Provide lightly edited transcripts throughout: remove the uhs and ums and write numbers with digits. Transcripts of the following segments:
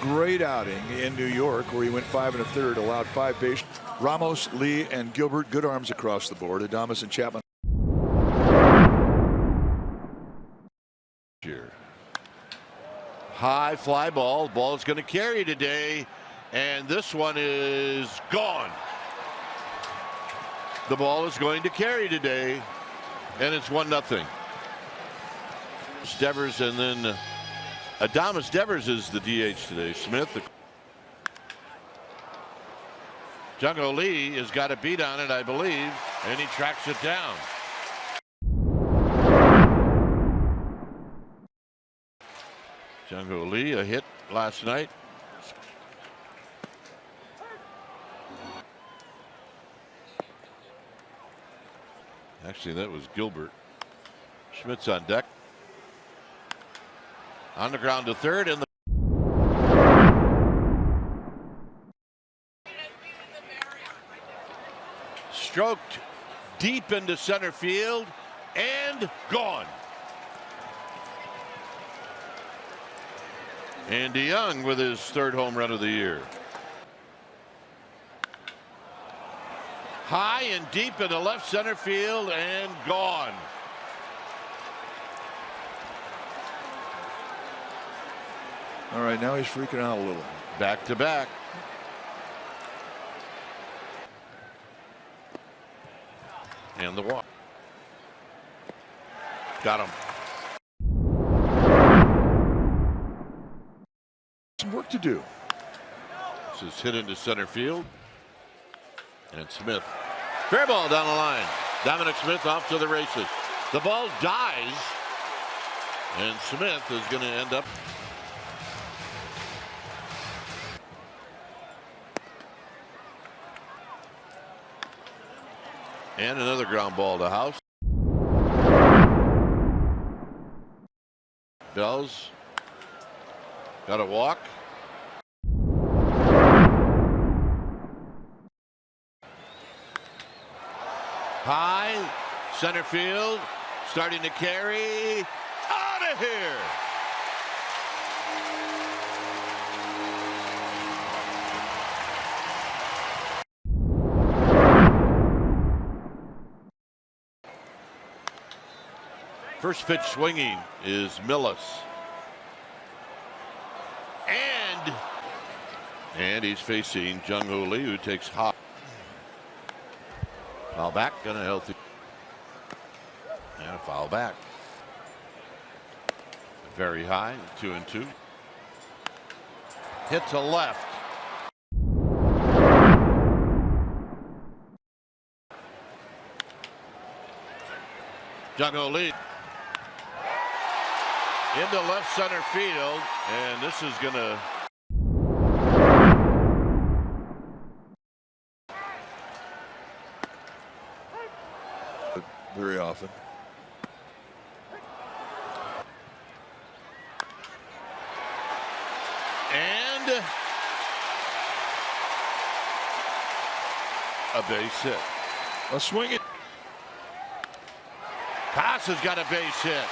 great outing in New York where he went 5 1/3, allowed 5 bases. Ramos, Lee, and Gilbert, good arms across the board. Adames and Chapman. Here. High fly ball. Ball's going to carry today, and this one is gone. The ball is going to carry today, and it's 1-0. Devers, and then Adames. Devers is the DH today. Smith. Jung-Ho Lee has got a beat on it, I believe, and he tracks it down. Jung-Ho Lee, a hit last night. Actually, that was Gilbert. Schmidt's on deck. On the ground to third, and the stroked deep into center field and gone. Andy Young with his 3rd home run of the year. High and deep into left center field and gone. All right, now he's freaking out a little. Back to back. And the walk. Got him. Some work to do. This is hit into center field. And Smith. Fair ball down the line. Dominic Smith off to the races. The ball dies. And Smith is going to end up. And another ground ball to House. Bells got a walk. High center field, starting to carry. Out of here. First pitch swinging is Millis. And he's facing Jung-Ho Lee, who takes hot. Foul back, gonna healthy. And a foul back. Very high, 2-2. Hit to left. Jung-Ho Lee into left center field, and this is gonna very often. And a base hit. A swing it. Haas has got a base hit.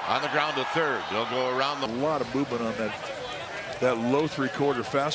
On the ground to third. They'll go around the. A lot of movement on that low 3/4 fastball.